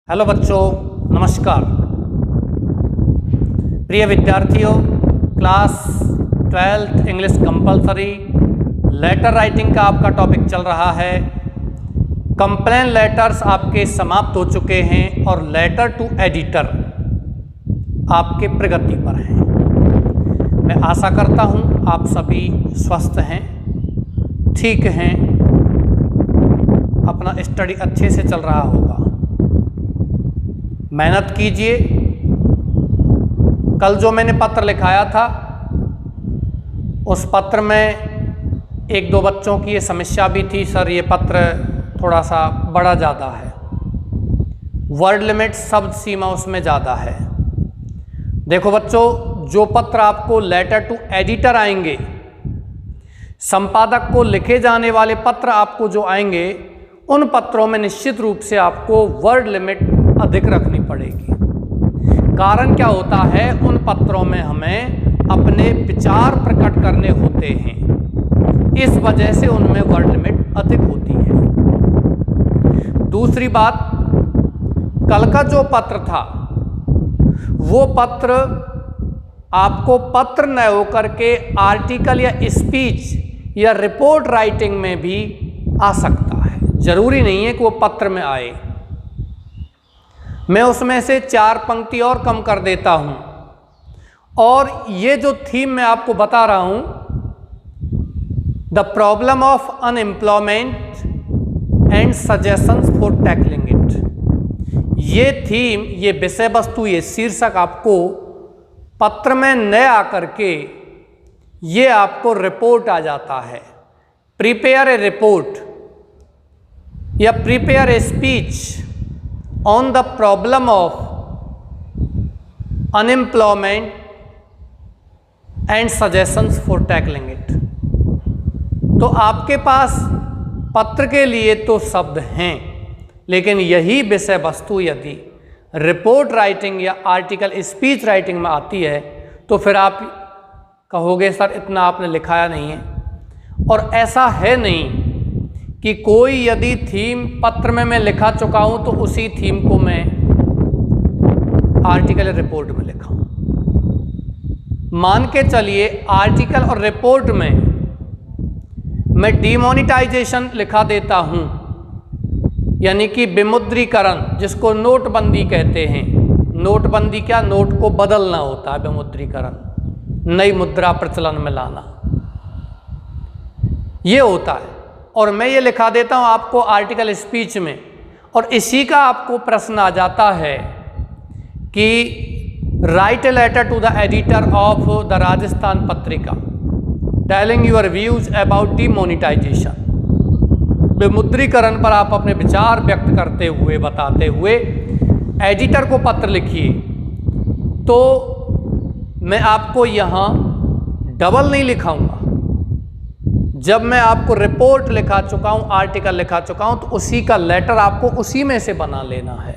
Hello बच्चों, नमस्कार। प्रिय विद्यार्थियों, class 12th English compulsory letter writing का आपका टॉपिक चल रहा है। कंप्लेन लेटर्स आपके समाप्त हो चुके हैं और लेटर टू एडिटर आपके प्रगति पर हैं। मैं आशा करता हूं आप सभी स्वस्थ हैं, ठीक हैं, अपना स्टडी अच्छे से चल रहा होगा। मेहनत कीजिए। कल जो मैंने पत्र लिखाया था उस पत्र में एक दो बच्चों की ये समस्या भी थी, सर ये पत्र थोड़ा सा बड़ा ज़्यादा है, वर्ड लिमिट शब्द सीमा उसमें ज़्यादा है। देखो बच्चों, जो पत्र आपको लेटर टू एडिटर आएंगे, संपादक को लिखे जाने वाले पत्र आपको जो आएंगे, उन पत्रों में निश्चित रूप से आपको वर्ड लिमिट अधिक रखनी पड़ेगी। कारण क्या होता है, उन पत्रों में हमें अपने विचार प्रकट करने होते हैं, इस वजह से उनमें वर्ड लिमिट अधिक होती है। दूसरी बात, कल का जो पत्र था वो पत्र आपको पत्र न होकर के आर्टिकल या स्पीच या रिपोर्ट राइटिंग में भी आ सकता है। जरूरी नहीं है कि वो पत्र में आए। मैं उसमें से 4 पंक्ति और कम कर देता हूं, और ये जो थीम मैं आपको बता रहा हूं, the problem of unemployment and suggestions for tackling it, ये थीम, ये विषय वस्तु, ये शीर्षक आपको पत्र में न आकर के ये आपको रिपोर्ट आ जाता है। प्रिपेयर ए रिपोर्ट या prepare a speech on the problem of unemployment and suggestions for tackling it। तो आपके पास पत्र के लिए तो शब्द हैं, लेकिन यही विषय वस्तु यदि रिपोर्ट राइटिंग या आर्टिकल स्पीच राइटिंग में आती है तो फिर आप कहोगे सर इतना आपने लिखाया नहीं है। और ऐसा है नहीं कि कोई यदि थीम पत्र में मैं लिखा चुका हूं तो उसी थीम को मैं आर्टिकल रिपोर्ट में लिखाऊं। मान के चलिए आर्टिकल और रिपोर्ट में मैं डिमोनेटाइजेशन लिखा देता हूं, यानी कि विमुद्रीकरण, जिसको नोटबंदी कहते हैं। नोटबंदी क्या, नोट को बदलना होता है, विमुद्रीकरण, नई मुद्रा प्रचलन में लाना, ये होता है। और मैं ये लिखा देता हूं आपको आर्टिकल स्पीच में, और इसी का आपको प्रश्न आ जाता है कि write a letter to the editor of the Rajasthan Patrika telling your views about demonetisation. विमुद्रीकरण पर आप अपने विचार व्यक्त करते हुए, बताते हुए एडिटर को पत्र लिखिए। तो मैं आपको यहाँ डबल नहीं लिखाऊंगा। जब मैं आपको रिपोर्ट लिखा चुका हूं, आर्टिकल लिखा चुका हूं, तो उसी का लेटर आपको उसी में से बना लेना है।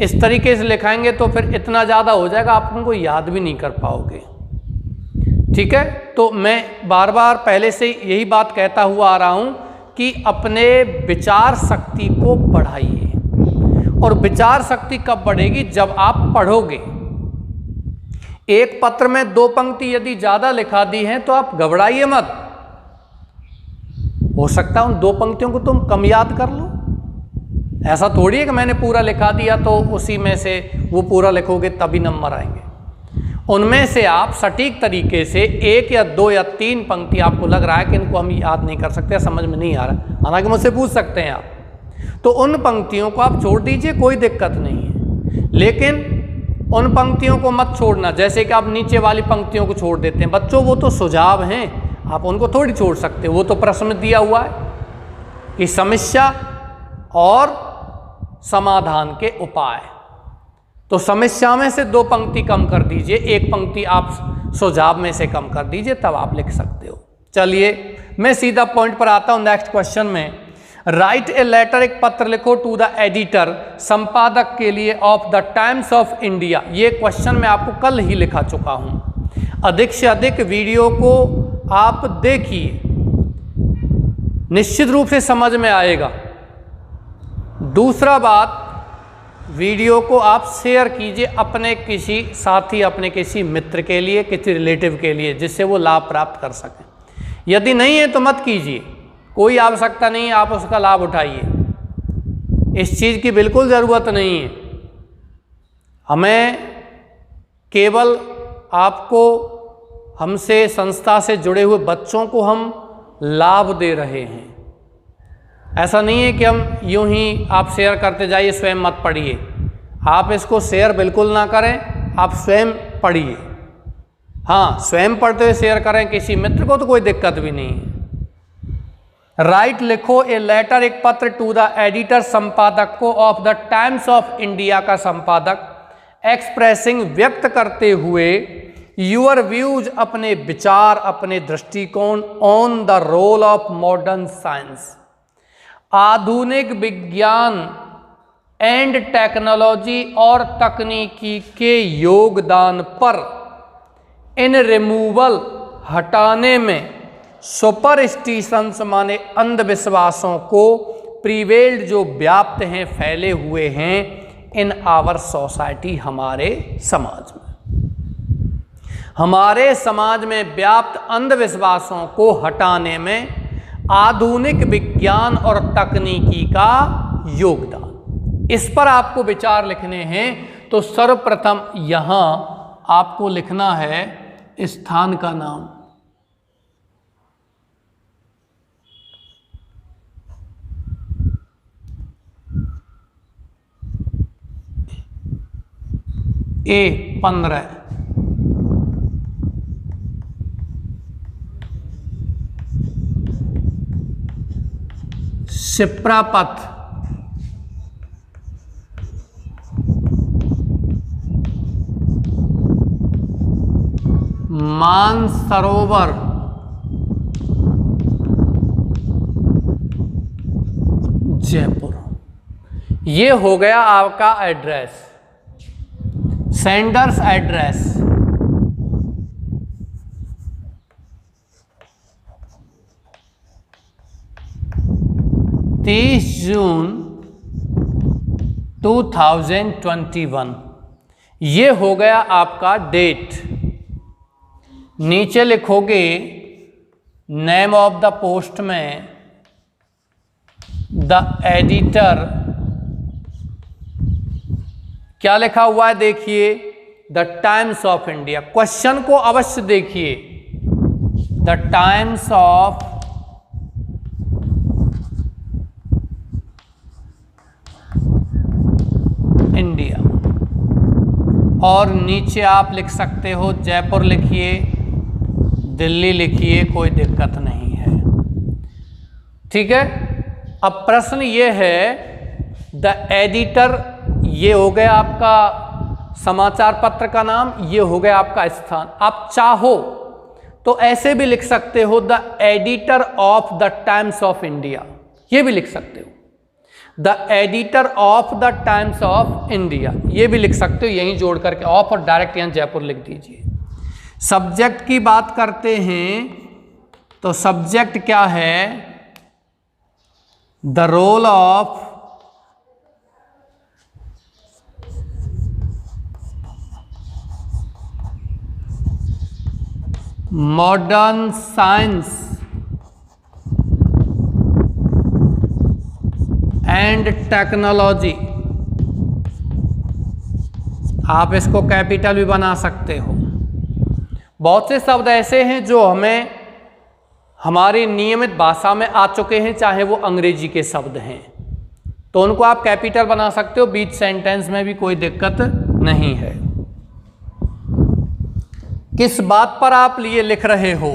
इस तरीके से लिखाएंगे तो फिर इतना ज़्यादा हो जाएगा, आप उनको याद भी नहीं कर पाओगे। ठीक है, तो मैं बार बार पहले से यही बात कहता हुआ आ रहा हूं कि अपने विचार शक्ति को बढ़ाइए। और विचार शक्ति कब बढ़ेगी, जब आप पढ़ोगे। एक पत्र में 2 पंक्ति यदि ज़्यादा लिखा दी हैं तो आप घबराइए मत, हो सकता है उन 2 पंक्तियों को तुम कम याद कर लो। ऐसा थोड़ी है कि मैंने पूरा लिखा दिया तो उसी में से वो पूरा लिखोगे तभी नंबर आएंगे। उनमें से आप सटीक तरीके से 1 या 2 या 3 पंक्ति आपको लग रहा है कि इनको हम याद नहीं कर सकते, समझ में नहीं आ रहा, हालांकि मुझसे पूछ सकते हैं आप, तो उन पंक्तियों को आप छोड़ दीजिए, कोई दिक्कत नहीं है। लेकिन उन पंक्तियों को मत छोड़ना जैसे कि आप नीचे वाली पंक्तियों को छोड़ देते हैं। बच्चों, वो तो सुझाव हैं, आप उनको थोड़ी छोड़ सकते हो। वो तो प्रश्न में दिया हुआ है कि समस्या और समाधान के उपाय। तो समस्या में से 2 पंक्ति कम कर दीजिए, 1 पंक्ति आप सुझाव में से कम कर दीजिए, तब आप लिख सकते हो। चलिए मैं सीधा पॉइंट पर आता हूं। नेक्स्ट क्वेश्चन में राइट ए लेटर, एक पत्र लिखो टू द एडिटर, संपादक के लिए, of the times of India. ये क्वेश्चन मैं आपको कल ही लिखा चुका हूं। अधिक से अधिक वीडियो को आप देखिए, निश्चित रूप से समझ में आएगा। दूसरा बात, वीडियो को आप शेयर कीजिए अपने किसी साथी, अपने किसी मित्र के लिए, किसी रिलेटिव के लिए, जिससे वो लाभ प्राप्त कर सकें। यदि नहीं है तो मत कीजिए, कोई आवश्यकता नहीं है, आप उसका लाभ उठाइए, इस चीज़ की बिल्कुल ज़रूरत नहीं है। हमें केवल आपको, हमसे संस्था से जुड़े हुए बच्चों को हम लाभ दे रहे हैं। ऐसा नहीं है कि हम यूं ही आप शेयर करते जाइए, स्वयं मत पढ़िए। आप इसको शेयर बिल्कुल ना करें, आप स्वयं पढ़िए। हाँ, स्वयं पढ़ते हुए शेयर करें किसी मित्र को तो कोई दिक्कत भी नहीं है। राइट लिखो ए लेटर, एक पत्र टू द एडिटर, संपादक को of the times of India का संपादक, एक्सप्रेसिंग व्यक्त करते हुए यूर व्यूज अपने विचार, अपने दृष्टिकोण on the role of modern science, आधुनिक विज्ञान एंड टेक्नोलॉजी और तकनीकी के योगदान पर, इन रिमूवल हटाने में, सुपरस्टिशंस माने अंधविश्वासों को, प्रिवेल्ड जो व्याप्त हैं, फैले हुए हैं, इन आवर सोसाइटी हमारे समाज में, हमारे समाज में व्याप्त अंधविश्वासों को हटाने में आधुनिक विज्ञान और तकनीकी का योगदान, इस पर आपको विचार लिखने हैं। तो सर्वप्रथम यहां आपको लिखना है स्थान का नाम। A15 शिप्रापथ, मानसरोवर, जयपुर। ये हो गया आपका एड्रेस, सेंडर्स एड्रेस। 30 जून 2021, ये हो गया आपका डेट। नीचे लिखोगे नेम ऑफ द पोस्ट में द एडिटर, क्या लिखा हुआ है देखिए, the times of India. Question को अवश्य देखिए, द टाइम्स ऑफ इंडिया, और नीचे आप लिख सकते हो जयपुर लिखिए, दिल्ली लिखिए, कोई दिक्कत नहीं है। ठीक है। अब प्रश्न ये है, द एडिटर, ये हो गया आपका समाचार पत्र का नाम, ये हो गया आपका स्थान। आप चाहो तो ऐसे भी लिख सकते हो, the editor of the times of India, ये भी लिख सकते हो। The editor of the times of India, ये भी लिख सकते हो, यहीं जोड़ करके ऑफ और डायरेक्ट यहां जयपुर लिख दीजिए। सब्जेक्ट की बात करते हैं तो सब्जेक्ट क्या है, the role of modern science and technology. आप इसको कैपिटल भी बना सकते हो। बहुत से शब्द ऐसे हैं जो हमें हमारी नियमित भाषा में आ चुके हैं, चाहे वो अंग्रेजी के शब्द हैं, तो उनको आप कैपिटल बना सकते हो, बीच सेंटेंस में भी कोई दिक्कत नहीं है। किस बात पर आप ये लिख रहे हो,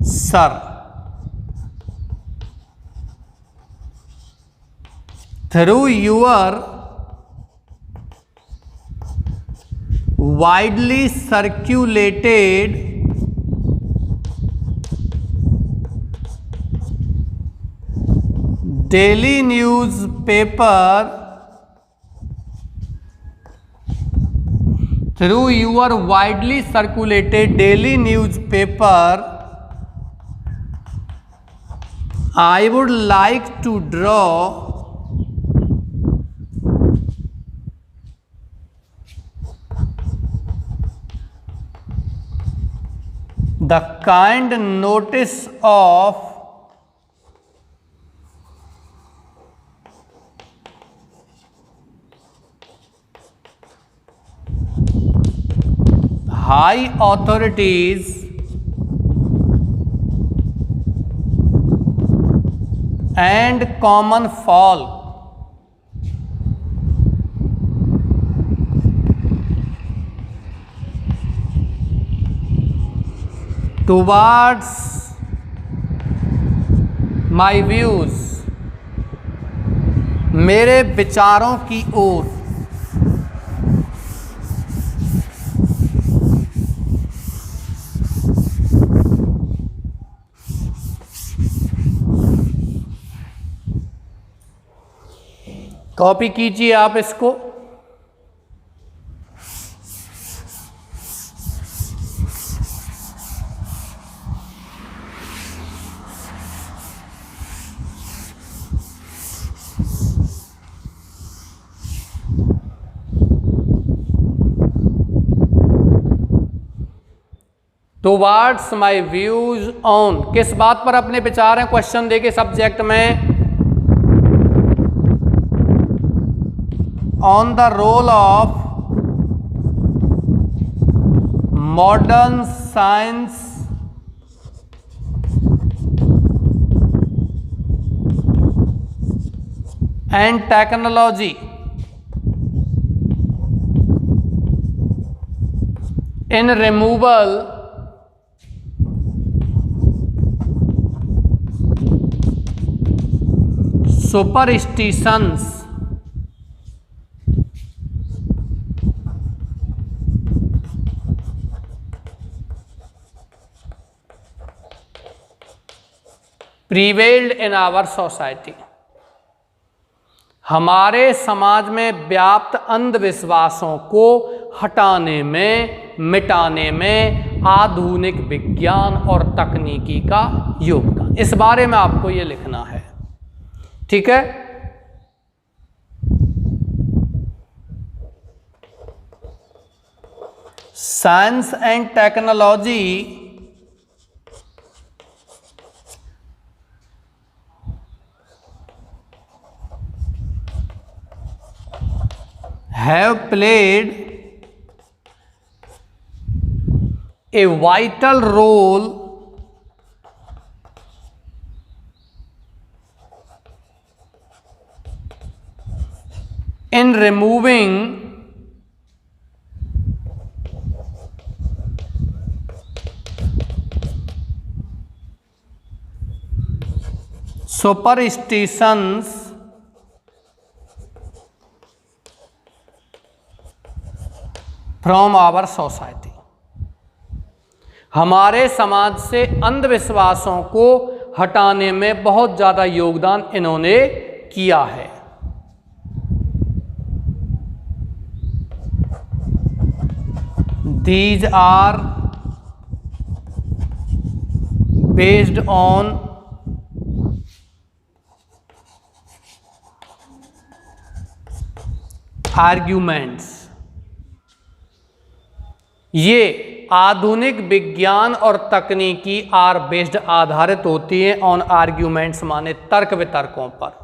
sir. Through your widely circulated daily newspaper, through your widely circulated daily newspaper, I would like to draw the kind notice of high authorities and common folk towards my views, मेरे विचारों की ओर। कॉपी कीजिए आप इसको। Towards my views on, किस बात पर अपने विचार हैं, क्वेश्चन देके सब्जेक्ट में। On the role of modern science and technology in removal superstitions prevailed in our society, हमारे समाज में व्याप्त अंधविश्वासों को हटाने में, मिटाने में आधुनिक विज्ञान और तकनीकी का योगदान, इस बारे में आपको ये लिखना है। ठीक है। Science and technology have played a vital role in removing superstitions from our society, हमारे समाज से अंधविश्वासों को हटाने में बहुत ज़्यादा योगदान इन्होंने किया है। These are based on arguments, ये आधुनिक विज्ञान और तकनीकी आर बेस्ड आधारित होती है ऑन आर्ग्यूमेंट्स माने तर्क वितर्कों पर।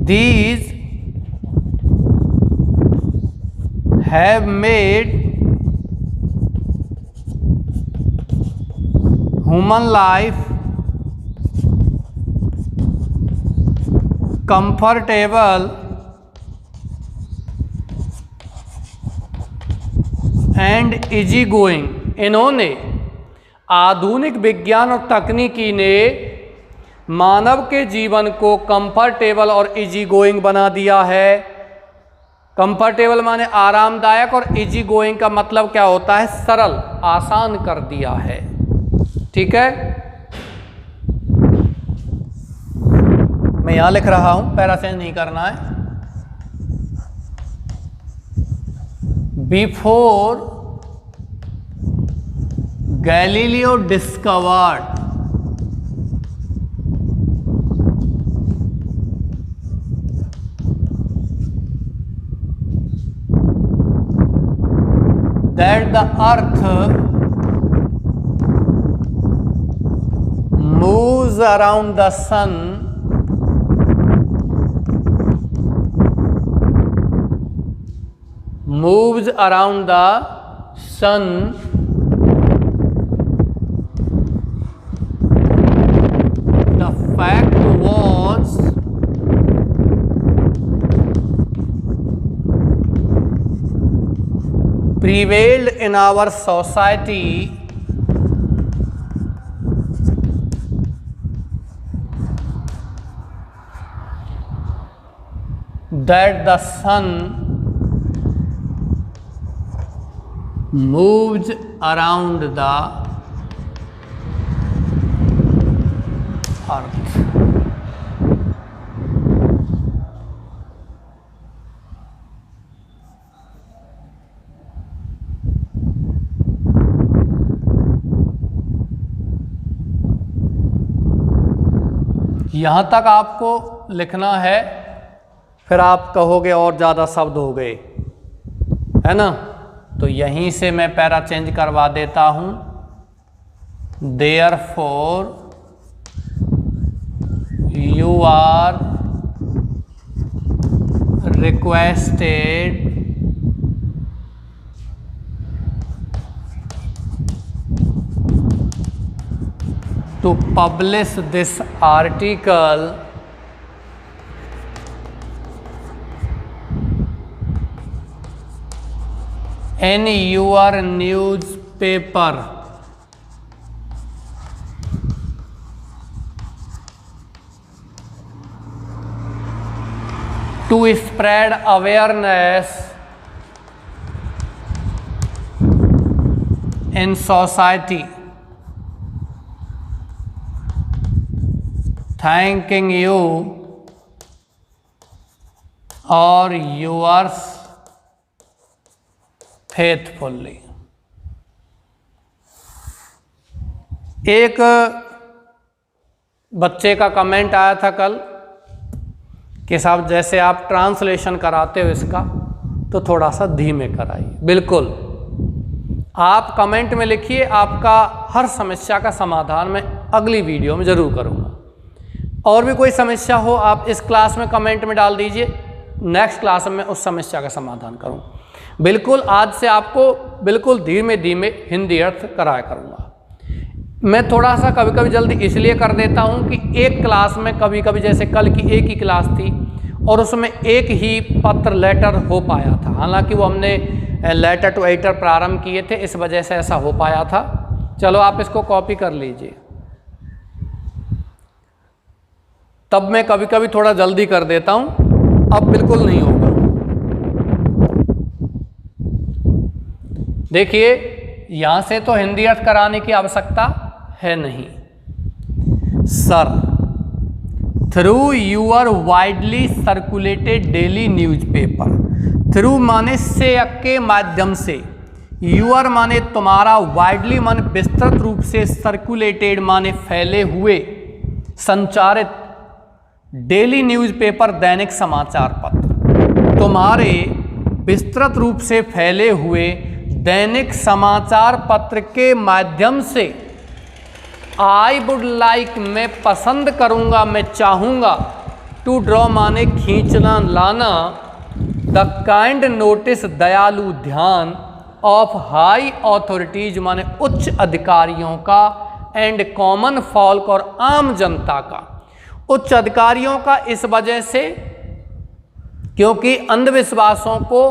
These have made human life comfortable and easy going। इन्होंने आधुनिक विज्ञान और तकनीकी ने मानव के जीवन को कंफर्टेबल और इजी गोइंग बना दिया है। कंफर्टेबल माने आरामदायक और इजी गोइंग का मतलब क्या होता है, सरल, आसान कर दिया है। ठीक है, मैं यहां लिख रहा हूं, पैरा चेंज नहीं करना है। Before Galileo discovered the earth moves around the sun moves around the sun, the fact was prevailed in our society that the sun moves around the earth. यहाँ तक आपको लिखना है, फिर आप कहोगे और ज़्यादा शब्द हो गए, है ना। तो यहीं से मैं पैरा चेंज करवा देता हूँ। Therefore you are requested to publish this article in your newspaper to spread awareness in society. Thanking you or yours फेथफुल्ली। एक बच्चे का कमेंट आया था कल कि साहब जैसे आप ट्रांसलेशन कराते हो इसका तो थोड़ा सा धीमे कराइए। बिल्कुल, आप कमेंट में लिखिए, आपका हर समस्या का समाधान मैं अगली वीडियो में ज़रूर करूँगा। और भी कोई समस्या हो आप इस क्लास में कमेंट में डाल दीजिए, नेक्स्ट क्लास में उस समस्या का समाधान करूँ। बिल्कुल, आज से आपको बिल्कुल धीमे धीमे हिंदी अर्थ कराया करूँगा। मैं थोड़ा सा कभी कभी जल्दी इसलिए कर देता हूँ कि एक क्लास में कभी कभी, जैसे कल की एक ही क्लास थी और उसमें एक ही पत्र लेटर हो पाया था, हालांकि वो हमने लेटर टू एडिटर प्रारंभ किए थे, इस वजह से ऐसा हो पाया था। चलो आप इसको कॉपी कर लीजिए। तब मैं कभी कभी थोड़ा जल्दी कर देता हूँ, अब बिल्कुल नहीं होगा। देखिए, यहां से तो हिंदी अर्थ कराने की आवश्यकता है नहीं। Sir, through your widely circulated daily newspaper, through माने से के माध्यम से, यूर माने तुम्हारा, वाइडली माने विस्तृत रूप से, सर्कुलेटेड माने फैले हुए, संचारित, डेली न्यूज़पेपर दैनिक समाचार पत्र, तुम्हारे विस्तृत रूप से फैले हुए दैनिक समाचार पत्र के माध्यम से, आई वुड लाइक मैं पसंद करूँगा, मैं चाहूँगा, टू ड्रॉ माने खींचना लाना, द काइंड नोटिस दयालु ध्यान, ऑफ हाई ऑथोरिटीज माने उच्च अधिकारियों का, एंड कॉमन फॉल्क और आम जनता का। उच्च अधिकारियों का इस वजह से क्योंकि अंधविश्वासों को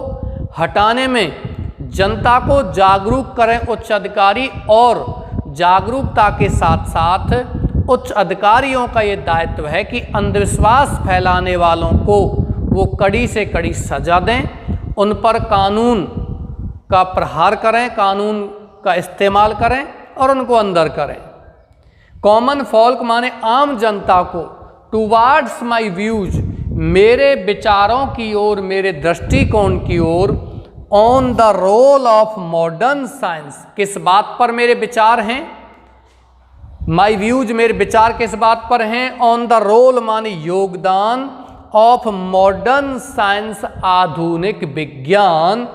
हटाने में जनता को जागरूक करें उच्च अधिकारी, और जागरूकता के साथ साथ उच्च अधिकारियों का ये दायित्व है कि अंधविश्वास फैलाने वालों को वो कड़ी से कड़ी सजा दें, उन पर कानून का प्रहार करें, कानून का इस्तेमाल करें और उनको अंदर करें। कॉमन फॉल्क माने आम जनता को, टुवार्ड्स माई व्यूज मेरे विचारों की ओर, मेरे दृष्टिकोण की ओर, on the role of modern science, किस बात पर मेरे विचार हैं, माई व्यूज मेरे विचार किस बात पर हैं, ऑन द रोल माने योगदान, ऑफ मॉडर्न साइंस आधुनिक विज्ञान,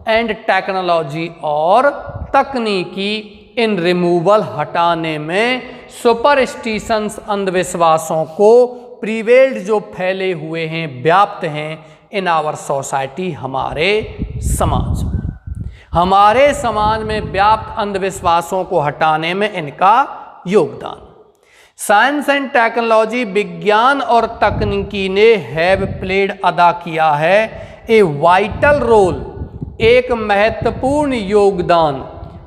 एंड टेक्नोलॉजी और तकनीकी इन रिमूवल हटाने में सुपरस्टिशंस अंधविश्वासों को प्रिवेल्ड जो फैले हुए हैं, व्याप्त हैं इन आवर सोसाइटी, हमारे समाज में। हमारे समाज में व्याप्त अंधविश्वासों को हटाने में इनका योगदान। साइंस एंड टेक्नोलॉजी, विज्ञान और तकनीकी ने हैव प्लेड अदा किया है ए वाइटल रोल, एक महत्वपूर्ण योगदान।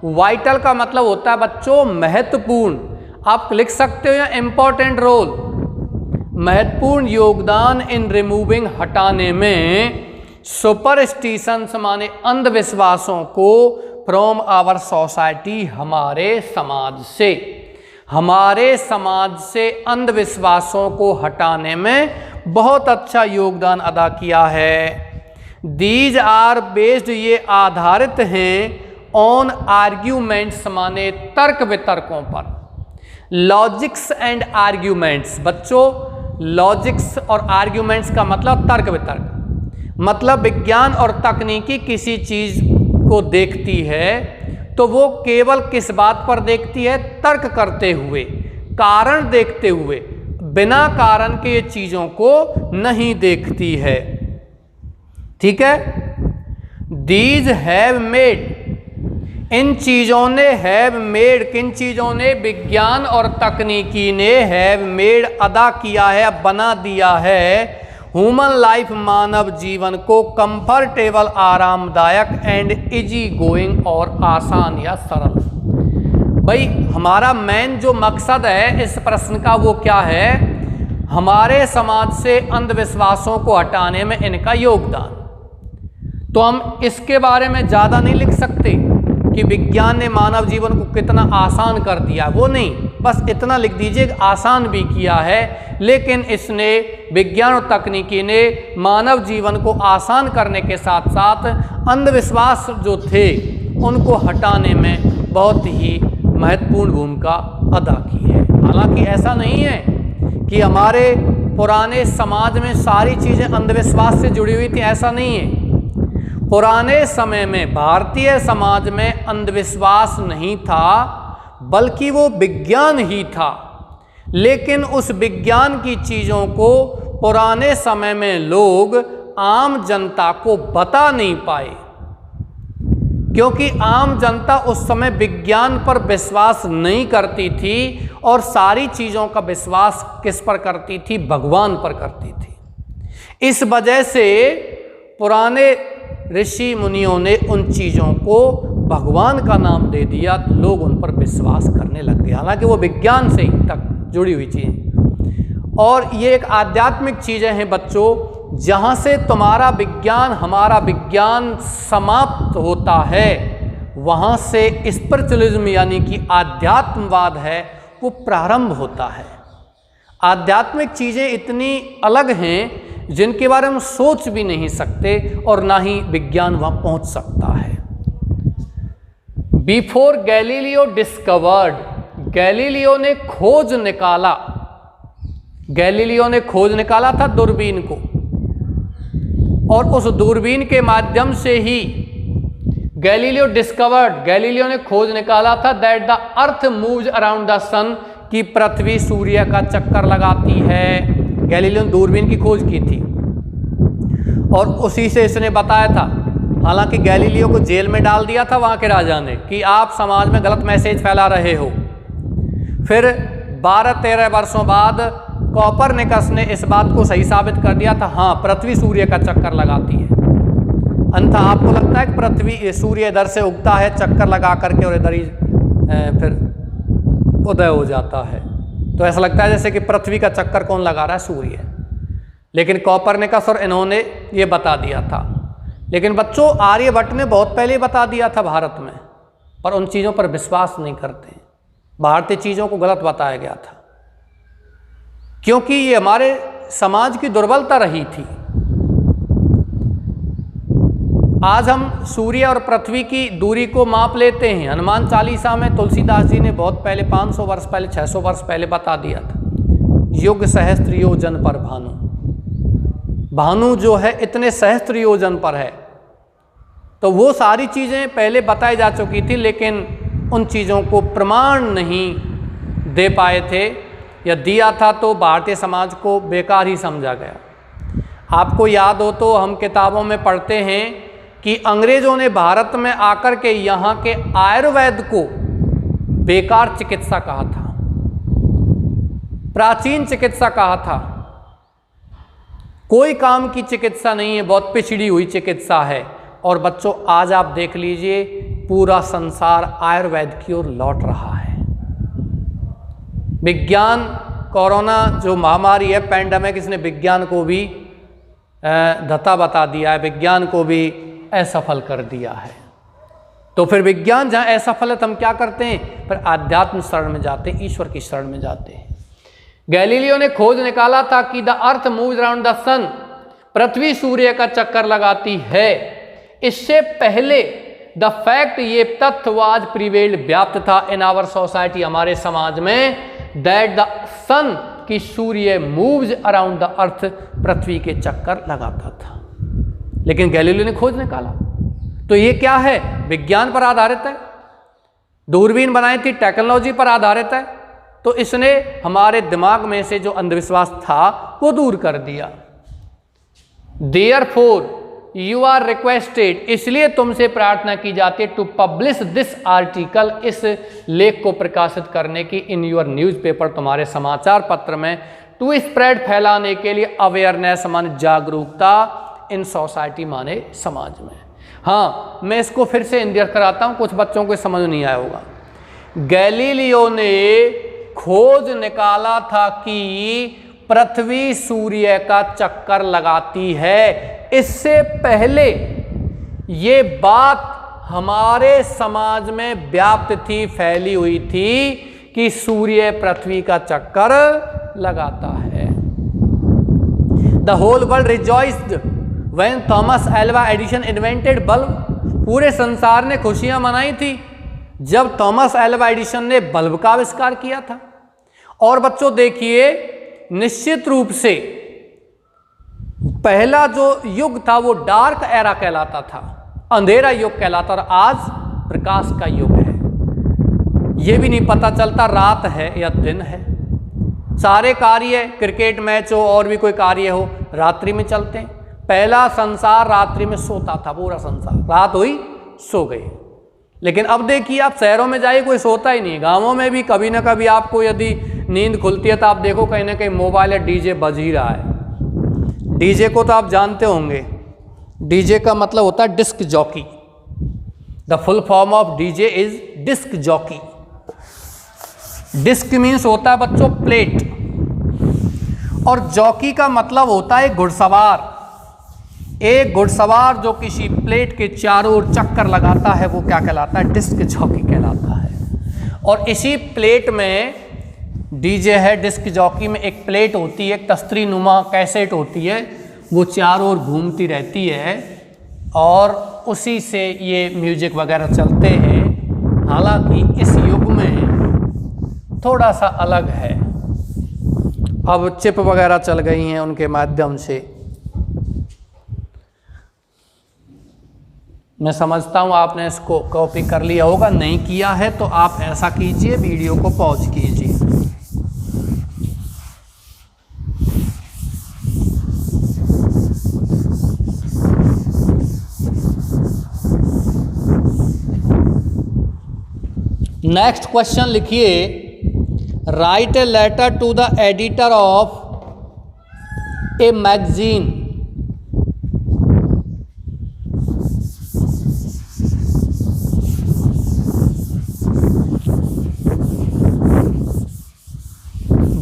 वाइटल का मतलब होता है बच्चों महत्वपूर्ण, आप लिख सकते हो या इम्पोर्टेंट रोल, महत्वपूर्ण योगदान इन रिमूविंग हटाने में सुपरस्टिशंस माने अंधविश्वासों को फ्रॉम आवर सोसाइटी, हमारे समाज से, हमारे समाज से अंधविश्वासों को हटाने में बहुत अच्छा योगदान अदा किया है। दीज आर बेस्ड, ये आधारित हैं ऑन आर्ग्यूमेंट्स माने तर्क वितर्कों पर, लॉजिक्स एंड आर्ग्यूमेंट्स। बच्चों लॉजिक्स और आर्ग्यूमेंट्स का मतलब तर्क वितर्क, मतलब विज्ञान और तकनीकी किसी चीज को देखती है तो वो केवल किस बात पर देखती है, तर्क करते हुए, कारण देखते हुए, बिना कारण के ये चीजों को नहीं देखती है। ठीक है, दीज हैव मेड, इन चीजों ने, हैव मेड, किन चीजों ने, विज्ञान और तकनीकी ने हैव मेड अदा किया है, बना दिया है ह्यूमन लाइफ, मानव जीवन को कंफर्टेबल, आरामदायक एंड इजी गोइंग और आसान या सरल। भाई हमारा मेन जो मकसद है इस प्रश्न का वो क्या है, हमारे समाज से अंधविश्वासों को हटाने में इनका योगदान। तो हम इसके बारे में ज़्यादा नहीं लिख सकते कि विज्ञान ने मानव जीवन को कितना आसान कर दिया, वो नहीं, बस इतना लिख दीजिए कि आसान भी किया है, लेकिन इसने, विज्ञान और तकनीकी ने मानव जीवन को आसान करने के साथ साथ अंधविश्वास जो थे उनको हटाने में बहुत ही महत्वपूर्ण भूमिका अदा की है। हालांकि ऐसा नहीं है कि हमारे पुराने समाज में सारी चीज़ें अंधविश्वास से जुड़ी हुई थी, ऐसा नहीं है। पुराने समय में भारतीय समाज में अंधविश्वास नहीं था, बल्कि वो विज्ञान ही था, लेकिन उस विज्ञान की चीज़ों को पुराने समय में लोग आम जनता को बता नहीं पाए, क्योंकि आम जनता उस समय विज्ञान पर विश्वास नहीं करती थी और सारी चीज़ों का विश्वास किस पर करती थी, भगवान पर करती थी। इस वजह से पुराने ऋषि मुनियों ने उन चीज़ों को भगवान का नाम दे दिया, तो लोग उन पर विश्वास करने लग गए, हालांकि वो विज्ञान से ही तक जुड़ी हुई चीज़। और ये एक आध्यात्मिक चीज़ें हैं बच्चों, जहाँ से तुम्हारा विज्ञान, हमारा विज्ञान समाप्त होता है, वहाँ से स्पिरिचुअलिज्म यानी कि आध्यात्मवाद है वो प्रारंभ होता है। आध्यात्मिक चीज़ें इतनी अलग हैं जिनके बारे में सोच भी नहीं सकते और ना ही विज्ञान वहाँ पहुँच सकता है। बिफोर गैलीलियो डिस्कवर्ड, गैलीलियो ने खोज निकाला, गैलीलियो ने खोज निकाला था दूरबीन को, और उस दूरबीन के माध्यम से ही गैलीलियो डिस्कवर्ड, गैलीलियो ने खोज निकाला था that the earth moves around the sun, कि पृथ्वी सूर्य का चक्कर लगाती है। गैलीलियो ने दूरबीन की खोज की थी और उसी से इसने बताया था। हालांकि गैलीलियो को जेल में डाल दिया था वहाँ के राजा ने कि आप समाज में गलत मैसेज फैला रहे हो। फिर 12-13 वर्षों बाद कोपरनिकस ने इस बात को सही साबित कर दिया था, हाँ पृथ्वी सूर्य का चक्कर लगाती है। अन्यथा आपको लगता है कि पृथ्वी, सूर्य इधर से उगता है चक्कर लगा करके और इधर ही फिर उदय हो जाता है, तो ऐसा लगता है जैसे कि पृथ्वी का चक्कर कौन लगा रहा है, सूर्य। लेकिन कोपरनिकस और इन्होंने ये बता दिया था। लेकिन बच्चों आर्यभट्ट ने बहुत पहले बता दिया था भारत में, पर उन चीज़ों पर विश्वास नहीं करते, भारतीय चीज़ों को गलत बताया गया था, क्योंकि ये हमारे समाज की दुर्बलता रही थी। आज हम सूर्य और पृथ्वी की दूरी को माप लेते हैं। हनुमान चालीसा में तुलसीदास जी ने बहुत पहले, 500 वर्ष पहले, 600 वर्ष पहले बता दिया था, युग सहस्त्र योजन पर भानु, भानु जो है इतने सहस्त्र योजन पर है। तो वो सारी चीज़ें पहले बताई जा चुकी थी, लेकिन उन चीज़ों को प्रमाण नहीं दे पाए थे, या दिया था तो भारतीय समाज को बेकार ही समझा गया। आपको याद हो तो हम किताबों में पढ़ते हैं कि अंग्रेज़ों ने भारत में आकर के यहाँ के आयुर्वेद को बेकार चिकित्सा कहा था, प्राचीन चिकित्सा कहा था, कोई काम की चिकित्सा नहीं है, बहुत पिछड़ी हुई चिकित्सा है। और बच्चों आज आप देख लीजिए पूरा संसार आयुर्वेद की ओर लौट रहा है। विज्ञान, कोरोना जो महामारी है, पैंडेमिक, इसने विज्ञान को भी धता बता दिया है, विज्ञान को भी असफल कर दिया है। तो फिर विज्ञान जहाँ असफल है तो हम क्या करते हैं, फिर आध्यात्म शरण में जाते हैं, ईश्वर की शरण में जाते हैं। गैलीलियो ने खोज निकाला था कि the earth moves around the sun, पृथ्वी सूर्य का चक्कर लगाती है। इससे पहले द फैक्ट, ये तथ्य वाज प्रिवेल्ड, व्याप्त था इन आवर सोसाइटी, हमारे समाज में, दैट द सन, की सूर्य मूव्स अराउंड द अर्थ, पृथ्वी के चक्कर लगाता था। लेकिन गैलीलियो ने खोज निकाला। तो ये क्या है, विज्ञान पर आधारित है, दूरबीन बनाई थी, टेक्नोलॉजी पर आधारित है। तो इसने हमारे दिमाग में से जो अंधविश्वास था वो दूर कर दिया। देयरफॉर यू आर रिक्वेस्टेड, इसलिए तुमसे प्रार्थना की जाती है, टू पब्लिश दिस आर्टिकल, इस लेख को प्रकाशित करने की, इन योर न्यूज़पेपर, तुम्हारे समाचार पत्र में, टू स्प्रेड, फैलाने के लिए, अवेयरनेस माने जागरूकता, इन सोसाइटी माने समाज में। हाँ, मैं इसको फिर से इंडिया कराता हूँ, कुछ बच्चों को समझ नहीं आया होगा। गैलीलियो ने खोज निकाला था कि पृथ्वी सूर्य का चक्कर लगाती है। इससे पहले ये बात हमारे समाज में व्याप्त थी, फैली हुई थी कि सूर्य पृथ्वी का चक्कर लगाता है। The whole world rejoiced when Thomas Alva Edison invented bulb, पूरे संसार ने खुशियां मनाई थी जब थॉमस एल्वा एडिसन ने बल्ब का आविष्कार किया था। और बच्चों देखिए, निश्चित रूप से पहला जो युग था वो डार्क एरा कहलाता था, अंधेरा युग कहलाता, और आज प्रकाश का युग है। ये भी नहीं पता चलता रात है या दिन है। सारे कार्य, क्रिकेट मैच हो और भी कोई कार्य हो, रात्रि में चलते हैं। पहला संसार रात्रि में सोता था, पूरा संसार, रात हुई सो गई। लेकिन अब देखिए, आप शहरों में जाइए, कोई सोता ही नहीं। गांवों में भी कभी ना कभी आपको यदि नींद खुलती है तो आप देखो कहीं ना कहीं मोबाइल या डीजे बज ही रहा है। डीजे को तो आप जानते होंगे, डीजे का मतलब होता है disc jockey. The full form of DJ is disc jockey. Disc means होता है बच्चों प्लेट, और जॉकी का मतलब होता है घुड़सवार। एक घुड़सवार जो किसी प्लेट के चारों ओर चक्कर लगाता है वो क्या कहलाता है, डिस्क जॉकी कहलाता है। और इसी प्लेट में डीजे है, डिस्क जॉकी में एक प्लेट होती है, एक तस्तरी नुमा कैसेट होती है, वो चारों ओर घूमती रहती है और उसी से ये म्यूजिक वगैरह चलते हैं। हालांकि इस युग में थोड़ा सा अलग है, अब चिप वगैरह चल गई हैं, उनके माध्यम से मैं समझता हूँ आपने इसको कॉपी कर लिया होगा। नहीं किया है तो आप ऐसा कीजिए, वीडियो को पॉज कीजिए। नेक्स्ट क्वेश्चन लिखिए, write a letter to the editor of a magazine.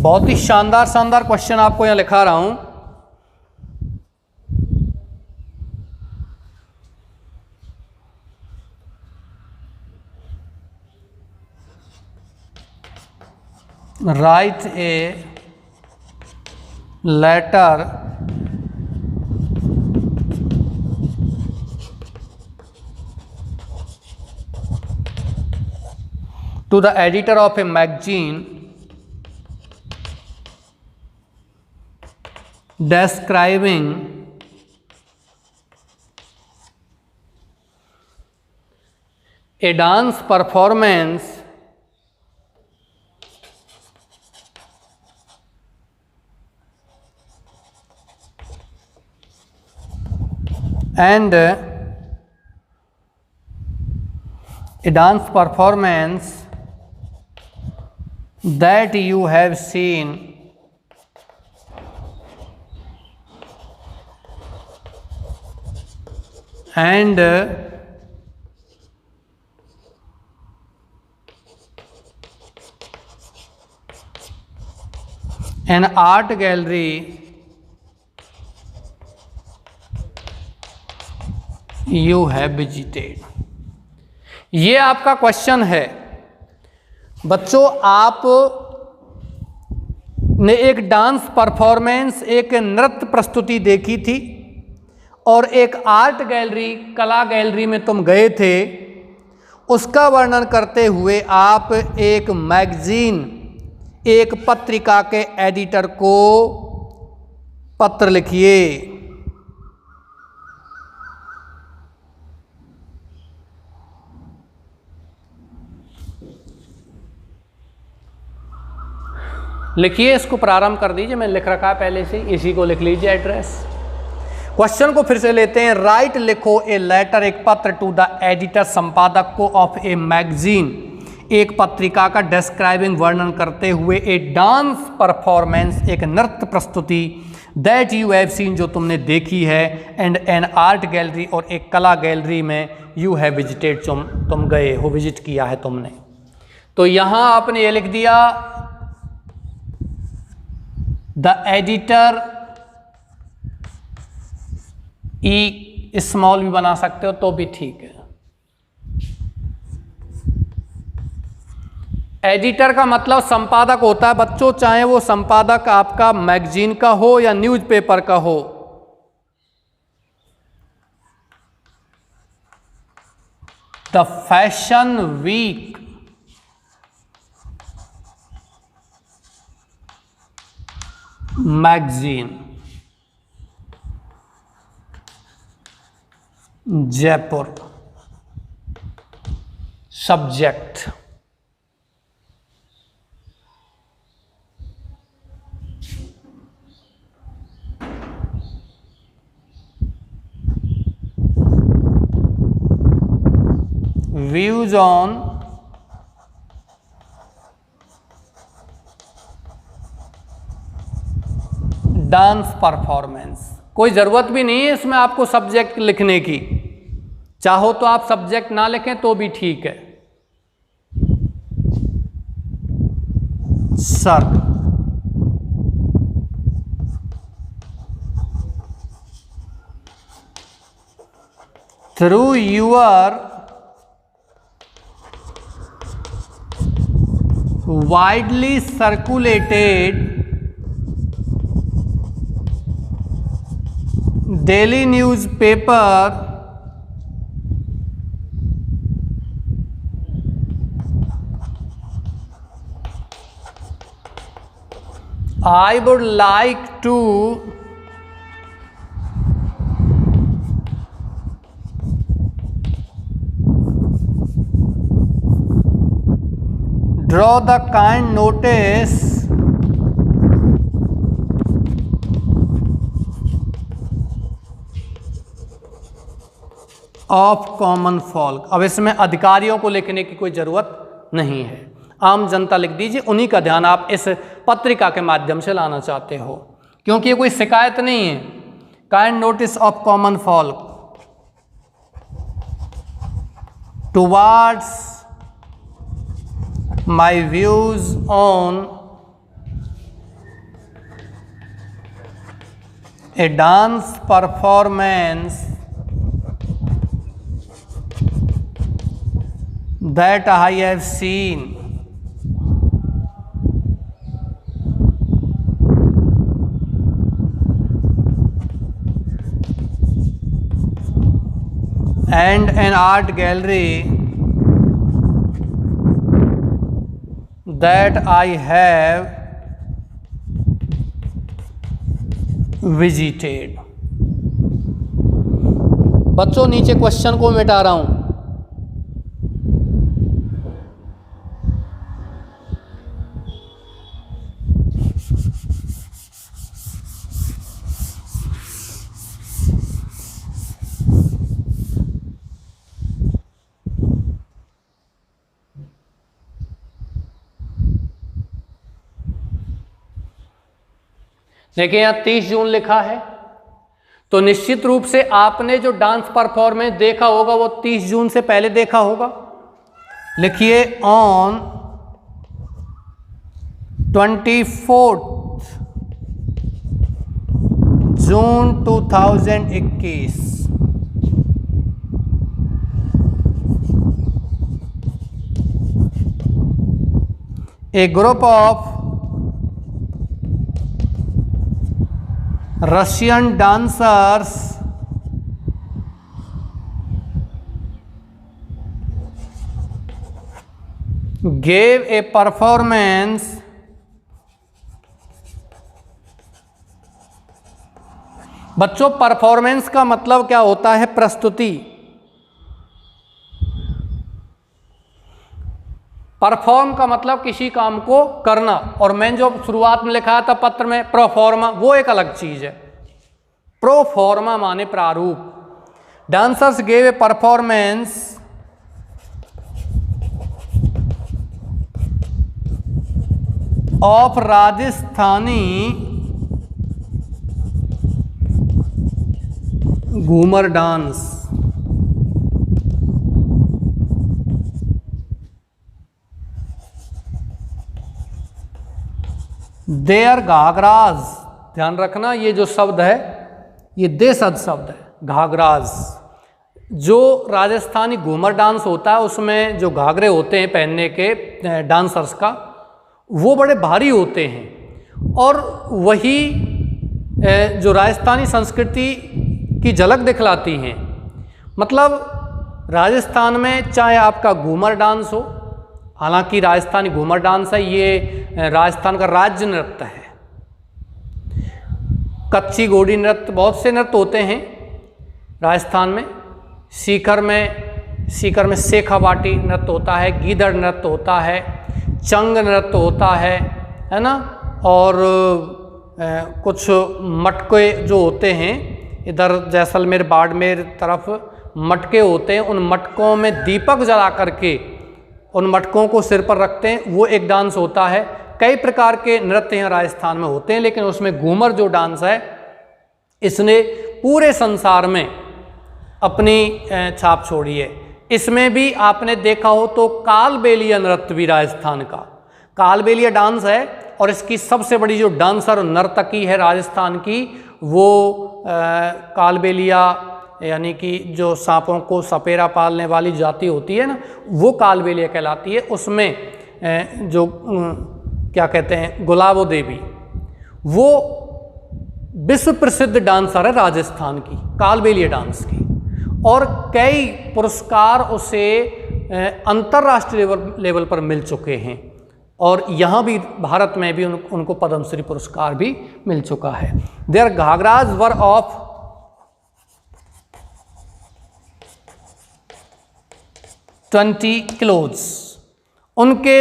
बहुत ही शानदार शानदार क्वेश्चन आपको यहां लिखा रहा हूं। Write a letter to the editor of a magazine describing a dance performance and a dance performance that you have seen and an art gallery you have visited। ये आपका क्वेश्चन है बच्चों। आप ने एक डांस परफॉर्मेंस, एक नृत्य प्रस्तुति देखी थी और एक आर्ट गैलरी, कला गैलरी में तुम गए थे। उसका वर्णन करते हुए आप एक मैगजीन, एक पत्रिका के एडिटर को पत्र लिखिए। लिखिए, इसको प्रारंभ कर दीजिए। मैंने लिख रखा है पहले से, इसी को लिख लीजिए एड्रेस। क्वेश्चन को फिर से लेते हैं। राइट लिखो ए लेटर, एक पत्र टू द एडिटर, संपादक को, ऑफ ए मैगजीन, एक पत्रिका का, डिस्क्राइबिंग, वर्णन करते हुए, ए डांस परफॉर्मेंस, एक नृत्य प्रस्तुति, दैट यू हैव सीन, जो तुमने देखी है, एंड एन आर्ट गैलरी, और एक कला गैलरी में, यू हैव विजिटेड, तुम गए हो, विजिट किया है तुमने। तो यहां आपने ये लिख दिया द एडिटर, ई स्मॉल भी बना सकते हो तो भी ठीक है। एडिटर का मतलब संपादक होता है बच्चों, चाहे वो संपादक आपका मैगजीन का हो या न्यूज़पेपर का हो। The fashion week magazine, Jaipur. Subject views on dance performance. कोई ज़रूरत भी नहीं है इसमें आपको सब्जेक्ट लिखने की, चाहो तो आप सब्जेक्ट ना लिखें तो भी ठीक है। Sir, through your widely circulated daily newspaper, I would like to draw the kind notice of common folk. अब इसमें अधिकारियों को लिखने की कोई ज़रूरत नहीं है, आम जनता लिख दीजिए। उन्हीं का ध्यान आप इस पत्रिका के माध्यम से लाना चाहते हो, क्योंकि ये कोई शिकायत नहीं है। Kind notice of common folk towards my views on A dance performance that I have seen and an art gallery that I have visited। बच्चों नीचे क्वेश्चन को मिटा रहा हूं। देखिए यहाँ 30 जून लिखा है, तो निश्चित रूप से आपने जो डांस परफॉर्मेंस देखा होगा वो 30 जून से पहले देखा होगा। लिखिए on 24 June 2021 a group of Russian dancers gave a performance बच्चों परफॉर्मेंस का मतलब क्या होता है? प्रस्तुति। परफॉर्म का मतलब किसी काम को करना, और मैंने जो शुरुआत में लिखा था पत्र में प्रोफॉर्मा, वो एक अलग चीज है। प्रोफॉर्मा माने प्रारूप। Dancers gave a performance of Rajasthani Ghoomar dance. Their ghagras, ध्यान रखना ये जो शब्द है ये देशज शब्द है, घाघराज। जो राजस्थानी घूमर डांस होता है उसमें जो घाघरे होते हैं पहनने के डांसर्स का, वो बड़े भारी होते हैं, और वही जो राजस्थानी संस्कृति की झलक दिखलाती हैं। मतलब राजस्थान में चाहे आपका घूमर डांस हो, हालांकि राजस्थानी घूमर डांस है, ये राजस्थान का राज्य नृत्य है। कच्ची घोड़ी नृत्य, बहुत से नृत्य होते हैं राजस्थान में। सीकर में सेखा बाटी नृत्य होता है, गीदड़ नृत्य होता है, चंग नृत्य होता है ना। और कुछ मटके जो होते हैं, इधर जैसलमेर बाड़मेर तरफ मटके होते हैं, उन मटकों में दीपक जला करके उन मटकों को सिर पर रखते हैं, वो एक डांस होता है। कई प्रकार के नृत्य यहाँ राजस्थान में होते हैं, लेकिन उसमें घूमर जो डांस है इसने पूरे संसार में अपनी छाप छोड़ी है। इसमें भी आपने देखा हो तो कालबेलिया नृत्य भी राजस्थान का कालबेलिया डांस है, और इसकी सबसे बड़ी जो डांसर और नर्तकी है राजस्थान की, वो कालबेलिया यानी कि जो सांपों को सपेरा पालने वाली जाति होती है ना, वो कालबेलिया कहलाती है। उसमें जो क्या कहते हैं गुलाबो देवी, वो विश्व प्रसिद्ध डांसर है राजस्थान की, कालबेलिया डांस की, और कई पुरस्कार उसे अंतर्राष्ट्रीय लेवल पर मिल चुके हैं, और यहाँ भी भारत में भी उनको पद्मश्री पुरस्कार भी मिल चुका है। देयर घाघराज वर ऑफ 20 किलोज, उनके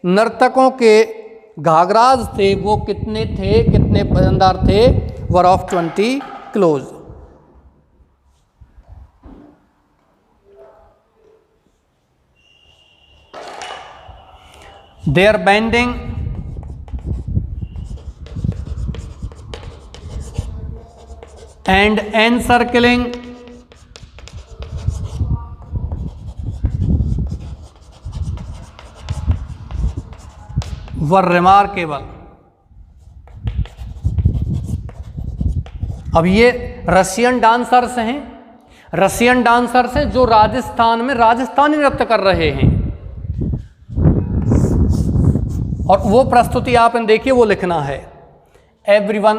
नर्तकों के घाघराज थे वो कितने थे, कितने वजनदार थे? Were of 20 kilos. Their bending and encircling were remarkable. अब ये रशियन डांसर्स हैं जो राजस्थान में राजस्थानी नृत्य कर रहे हैं, और वो प्रस्तुति आपने देखिए, वो लिखना है एवरीवन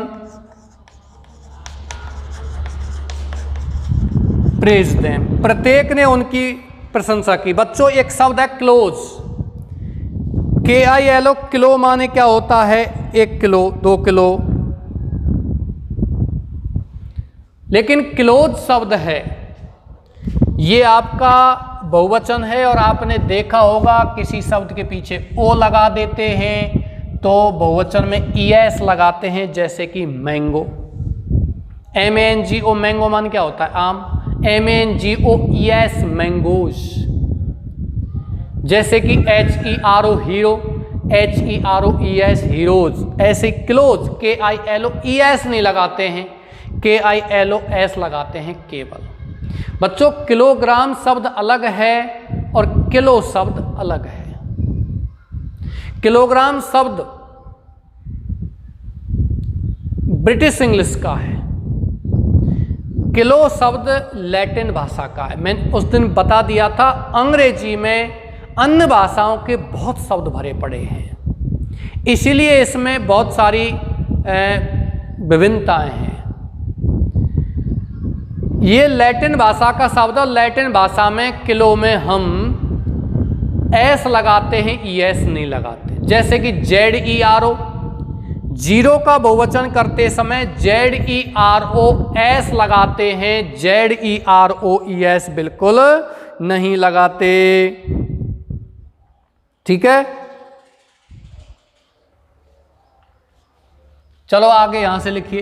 प्रेज देम, प्रत्येक ने उनकी प्रशंसा की। बच्चों एक शब्द है क्लोज, KILO, किलो माने क्या होता है? 1 किलो 2 किलो, लेकिन क्लोज शब्द है ये आपका बहुवचन है, और आपने देखा होगा किसी शब्द के पीछे ओ लगा देते हैं तो बहुवचन में ES लगाते हैं, जैसे कि मैंगो, MANGO, मैंगो मान क्या होता है? आम, MANGOES मैंगोज। जैसे कि HERO हीरो, HEROES हीरोज, ऐसे क्लोज KILOES नहीं लगाते हैं, KILOS लगाते हैं केवल। बच्चों किलोग्राम शब्द अलग है और किलो शब्द अलग है। किलोग्राम शब्द ब्रिटिश इंग्लिश का है, किलो शब्द लैटिन भाषा का है। मैंने उस दिन बता दिया था, अंग्रेजी में अन्य भाषाओं के बहुत शब्द भरे पड़े हैं, इसीलिए इसमें बहुत सारी विभिन्नताएं हैं। ये लैटिन भाषा का शब्द है, लैटिन भाषा में किलो में हम एस लगाते हैं, ES नहीं लगाते। जैसे कि ZERO, जीरो का बहुवचन करते समय ZEROS लगाते हैं, ZEROES बिल्कुल नहीं लगाते। ठीक है, चलो आगे यहां से लिखिए।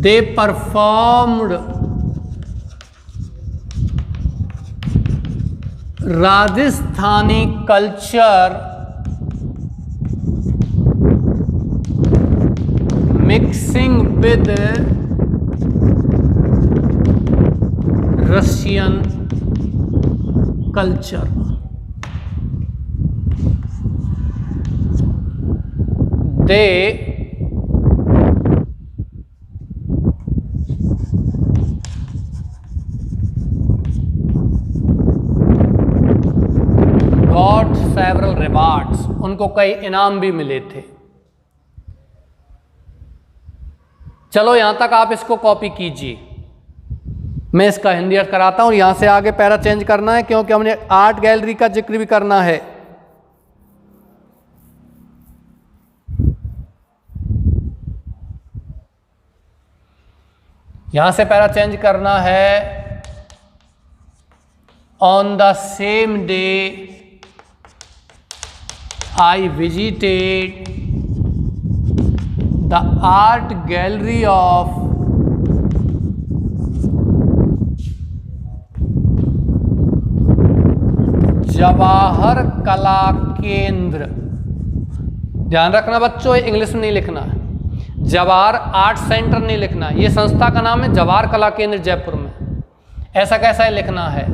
They performed Rajasthani culture mixing with Russian culture. They got several rewards, उनको कई इनाम भी मिले थे। चलो यहां तक आप इसको कॉपी कीजिए, मैं इसका हिंदी अर्थ कराता हूं। यहां से आगे पैरा चेंज करना है क्योंकि हमने आर्ट गैलरी का जिक्र भी करना है। यहां से पैरा चेंज करना है। On the same day I visited the art gallery of Jawahar कला केंद्र। ध्यान रखना बच्चों, इंग्लिश में नहीं लिखना है, जवाहर आर्ट सेंटर नहीं लिखना। ये संस्था का नाम है जवाहर कला केंद्र जयपुर में, ऐसा कैसा है लिखना है।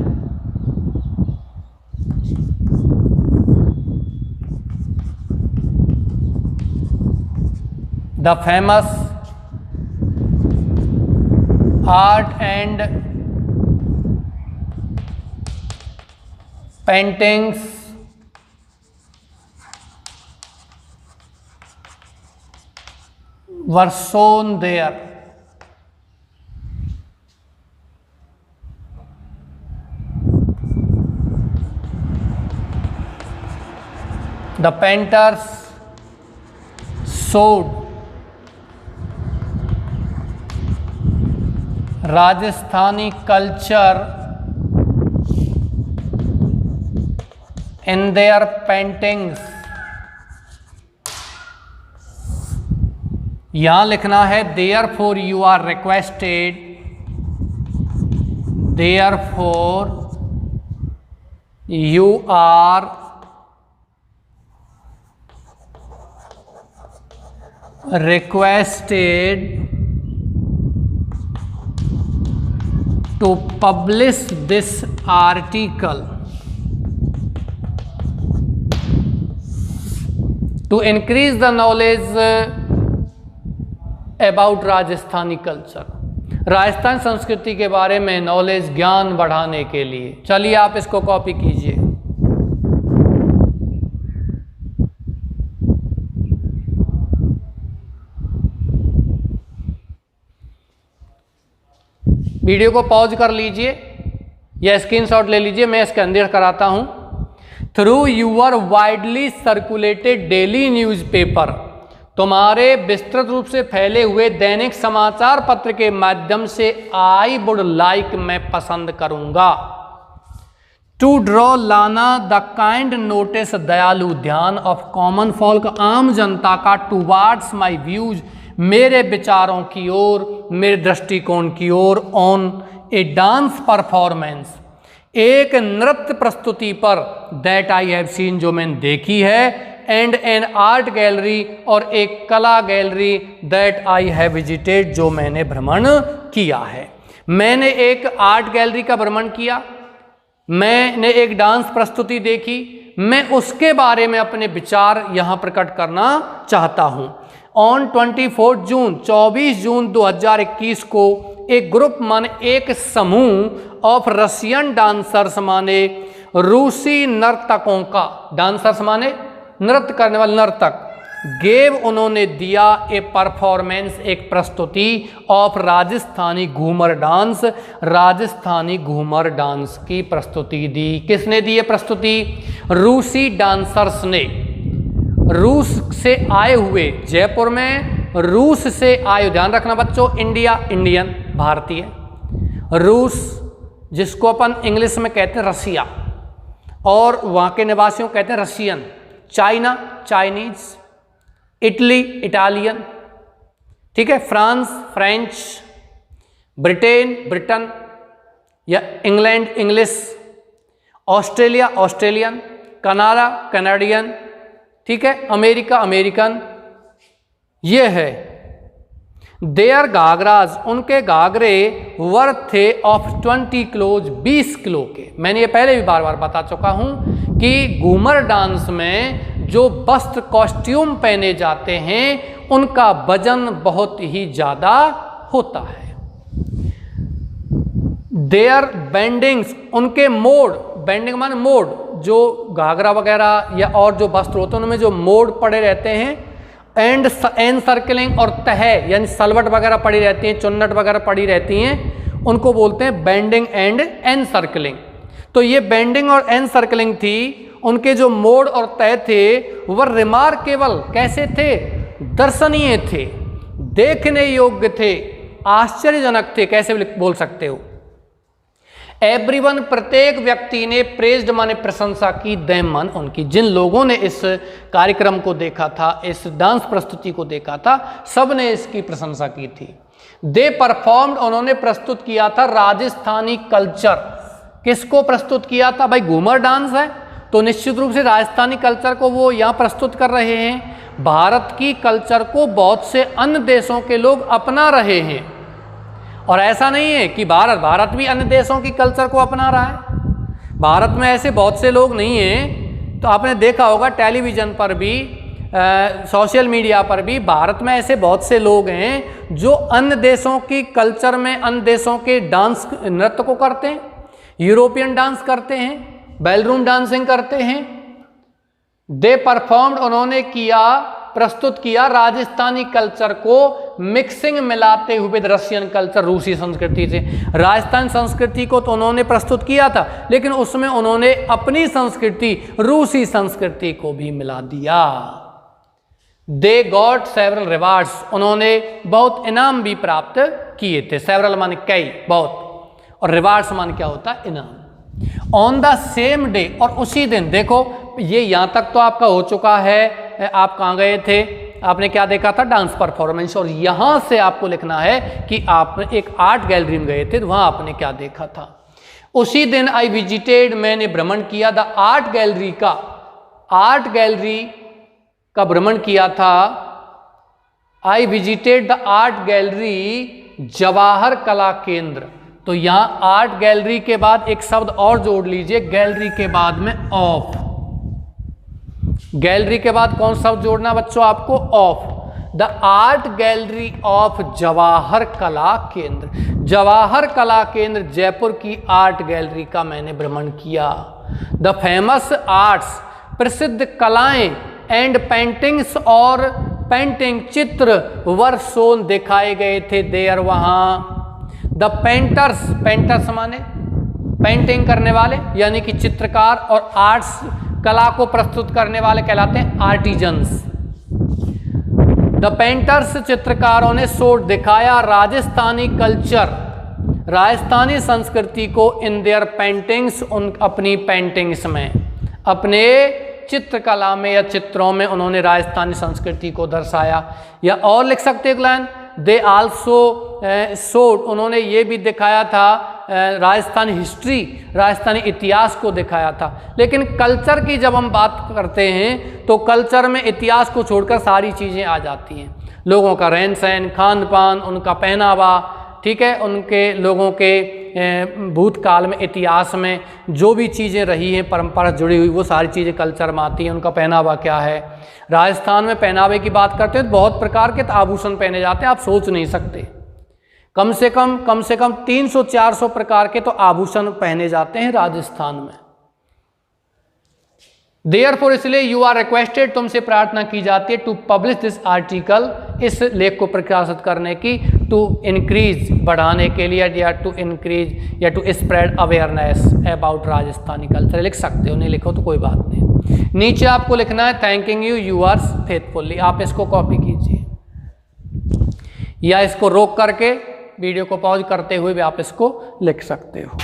The famous art and paintings were shown there. The painters showed Rajasthani culture in their paintings. यहां लिखना है therefore you are requested, therefore you are requested to publish this article to increase the knowledge about Rajasthani culture, Rajasthan संस्कृति के बारे में knowledge, ज्ञान बढ़ाने के लिए। चलिए आप इसको कॉपी कीजिए। वीडियो को पॉज कर लीजिए या स्क्रीनशॉट ले लीजिए, मैं इसका अंदर कराता हूं। Through your widely circulated daily newspaper, तुम्हारे विस्तृत रूप से फैले हुए दैनिक समाचार पत्र के माध्यम से आई वुड लाइक, मैं पसंद करूंगा, टू ड्रॉ लाना द काइंड नोटिस, दयालु ध्यान, ऑफ कॉमन फॉल्क, आम जनता का, टूवार्ड्स माई व्यूज, मेरे विचारों की ओर, मेरे दृष्टिकोण की ओर, ऑन ए डांस परफॉर्मेंस, एक नृत्य प्रस्तुति पर दैट आई हैव सीन, जो मैंने देखी है, एंड एन आर्ट गैलरी, और एक कला gallery that I have visited, जो मैंने भ्रमण किया है। मैंने एक आर्ट गैलरी का भ्रमण किया, मैंने एक डांस प्रस्तुति देखी, मैं उसके बारे में अपने विचार यहाँ प्रकट करना चाहता हूँ। ऑन 24 जून 2021 को एक ग्रुप माने एक समूह ऑफ रशियन डांसर्स माने रूसी नर्तकों का, डांसर्स माने नृत्य करने वाले नर्तक, गेव उन्होंने दिया ए परफॉर्मेंस, एक प्रस्तुति of Rajasthani Ghoomar dance, Rajasthani Ghoomar dance की प्रस्तुति दी। किसने दी ये प्रस्तुति? रूसी डांसर्स ने, रूस से आए हुए, जयपुर में रूस से आए, ध्यान रखना बच्चों, इंडिया इंडियन भारतीय, रूस जिसको अपन इंग्लिश में कहते हैं रसिया, और वहाँ के निवासियों कहते हैं Russian, China Chinese, Italy Italian, ठीक है, फ्रांस फ्रेंच, ब्रिटेन ब्रिटन या England English, Australia Australian, Canada Canadian, ठीक है, अमेरिका अमेरिकन, ये है। देयर घाघराज, उनके घाघरे वर्थ थे ऑफ 20 किलोज, 20 किलो के। मैंने ये पहले भी बार बार बता चुका हूं कि घूमर डांस में जो वस्त्र कॉस्ट्यूम पहने जाते हैं उनका वजन बहुत ही ज्यादा होता है। देयर बेंडिंग्स, उनके मोड, बेंडिंग माने मोड, जो घाघरा वगैरह या और जो वस्त्र होते हैं उनमें जो मोड पड़े रहते हैं, एंड सर्कलिंग, और तह यानी सलवट वगैरह पड़ी रहती हैं, चुन्नट वगैरह पड़ी रहती हैं, उनको बोलते हैं बेंडिंग एंड एन सर्कलिंग। तो ये बेंडिंग और एन सर्कलिंग थी, उनके जो मोड और तय थे वह रिमार्केबल, कैसे थे? दर्शनीय थे, देखने योग्य थे, आश्चर्यजनक थे, कैसे बोल सकते हो? एवरीवन, प्रत्येक व्यक्ति ने प्रेज्ड माने प्रशंसा की, देम मन उनकी, जिन लोगों ने इस कार्यक्रम को देखा था, इस डांस प्रस्तुति को देखा था, सब ने इसकी प्रशंसा की थी। दे परफॉर्म्ड, उन्होंने प्रस्तुत किया था राजस्थानी कल्चर। किसको प्रस्तुत किया था? भाई घूमर डांस है तो निश्चित रूप से राजस्थानी कल्चर को वो यहाँ प्रस्तुत कर रहे हैं। भारत की कल्चर को बहुत से अन्य देशों के लोग अपना रहे हैं, और ऐसा नहीं है कि भारत भी अन्य देशों की कल्चर को अपना रहा है। भारत में ऐसे बहुत से लोग नहीं हैं। तो आपने देखा होगा टेलीविज़न पर भी, सोशल मीडिया पर भी, भारत में ऐसे बहुत से लोग हैं जो अन्य देशों की कल्चर में, अन्य देशों के डांस नृत्य को करते हैं, यूरोपियन डांस करते हैं, बैलरूम डांसिंग करते हैं। दे परफॉर्म्ड, उन्होंने किया, प्रस्तुत किया राजस्थानी कल्चर को मिक्सिंग, मिलाते हुए रशियन कल्चर, रूसी संस्कृति से। राजस्थान संस्कृति को तो उन्होंने प्रस्तुत किया था, लेकिन उसमें उन्होंने अपनी संस्कृति, रूसी संस्कृति को भी मिला दिया। दे गॉट सेवरल रिवार्ड्स, उन्होंने बहुत इनाम भी प्राप्त किए थे। सेवरल माने कई, बहुत, और रिवार्ड्स मान क्या होता है? इनाम। ऑन द सेम डे, और उसी दिन, देखो ये यहाँ तक तो आपका हो चुका है। आप कहाँ गए थे? आपने क्या देखा था? Dance performance. और यहाँ से आपको लिखना है कि आप एक आर्ट गैलरी में गए थे, तो वहाँ आपने क्या देखा था। उसी दिन आई विजिटेड, मैंने भ्रमण किया द आर्ट गैलरी का, आर्ट गैलरी का भ्रमण किया था। I visited the art gallery Jawahar कला केंद्र। तो यहाँ आर्ट गैलरी के बाद एक शब्द और जोड़ लीजिए, गैलरी के बाद में ऑफ। गैलरी के बाद कौन शब्द जोड़ना बच्चों आपको? Of. The art gallery of Jawahar कला केंद्र, जवाहर कला केंद्र जयपुर की आर्ट गैलरी का मैंने भ्रमण किया। द फेमस आर्ट्स, प्रसिद्ध कलाएं, एंड पेंटिंग्स, और पेंटिंग चित्र, वर शोन, दिखाए गए थे, देयर वहां। द पेंटर्स, पेंटर्स माने पेंटिंग करने वाले यानी कि चित्रकार, और आर्ट्स कला को प्रस्तुत करने वाले कहलाते हैं आर्टिजन्स। द पेंटर्स, चित्रकारों ने शो, दिखाया राजस्थानी कल्चर, राजस्थानी संस्कृति को, इन देयर पेंटिंग्स, उन अपनी पेंटिंग्स में, अपने चित्रकला में या चित्रों में उन्होंने राजस्थानी संस्कृति को दर्शाया। या और लिख सकते हैं लाइन, दे आल्सो शोड, उन्होंने ये भी दिखाया था राजस्थानी हिस्ट्री, राजस्थानी इतिहास को दिखाया था। लेकिन कल्चर की जब हम बात करते हैं तो कल्चर में इतिहास को छोड़कर सारी चीज़ें आ जाती हैं। लोगों का रहन सहन, खान पान, उनका पहनावा, ठीक है, उनके लोगों के भूतकाल में, इतिहास में जो भी चीज़ें रही हैं, परंपरा जुड़ी हुई, वो सारी चीज़ें कल्चर में आती हैं। उनका पहनावा क्या है। राजस्थान में पहनावे की बात करते हैं तो बहुत प्रकार के आभूषण पहने जाते हैं, आप सोच नहीं सकते। कम से कम 300-400 प्रकार के तो आभूषण पहने जाते हैं राजस्थान में। देयरफॉर, इसलिए यू आर रिक्वेस्टेड, तुमसे प्रार्थना की जाती है, टू पब्लिश दिस आर्टिकल, इस लेख को प्रकाशित करने की, टू इंक्रीज, बढ़ाने के लिए, या टू इंक्रीज या to spread awareness about Rajasthani culture. लिख सकते हो, नहीं लिखो तो कोई बात नहीं। नीचे आपको लिखना है थैंकिंग यू यूअर्स फेथफुली, आप इसको कॉपी कीजिए या इसको रोक करके वीडियो को पॉज करते हुए भी आप इसको लिख सकते हो।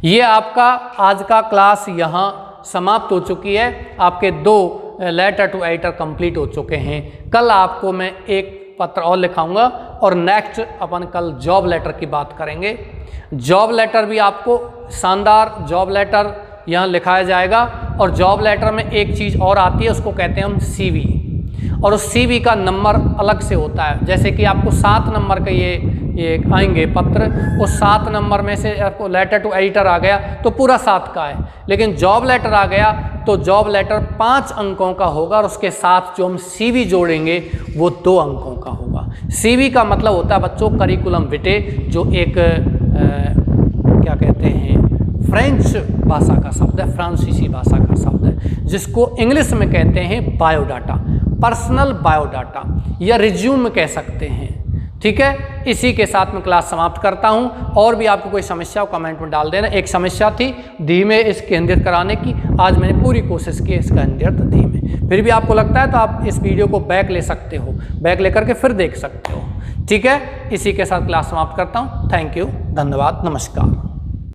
ये आपका आज का क्लास यहाँ समाप्त हो चुकी है। आपके 2 लेटर टू एडिटर कंप्लीट हो चुके हैं। कल आपको मैं एक पत्र और लिखाऊंगा और नेक्स्ट अपन कल जॉब लेटर की बात करेंगे। जॉब लेटर भी आपको शानदार जॉब लेटर यहाँ लिखाया जाएगा। और जॉब लेटर में एक चीज़ और आती है, उसको कहते हैं हम CV, और उस CV का नंबर अलग से होता है। जैसे कि आपको 7 नंबर का ये आएंगे पत्र, उस 7 नंबर में से आपको लेटर टू एडिटर आ गया तो पूरा 7 का है। लेकिन जॉब लेटर आ गया तो जॉब लेटर 5 अंकों का होगा और उसके साथ जो हम CV जोड़ेंगे वो 2 अंकों का होगा। CV का मतलब होता है बच्चों करिकुलम विटे, जो एक क्या कहते हैं, फ्रेंच भाषा का शब्द है, फ्रांसीसी भाषा का शब्द है, जिसको इंग्लिश में कहते हैं बायोडाटा, पर्सनल बायोडाटा या रिज्यूम कह सकते हैं। ठीक है, इसी के साथ मैं क्लास समाप्त करता हूं। और भी आपको कोई समस्या हो कमेंट में डाल देना। एक समस्या थी धीमे इस केंद्रित कराने की, आज मैंने पूरी कोशिश की इसका केंद्रित धीमे। फिर भी आपको लगता है तो आप इस वीडियो को बैक ले सकते हो, बैक लेकर के फिर देख सकते हो। ठीक है, इसी के साथ क्लास समाप्त करता हूं। थैंक यू, धन्यवाद, नमस्कार।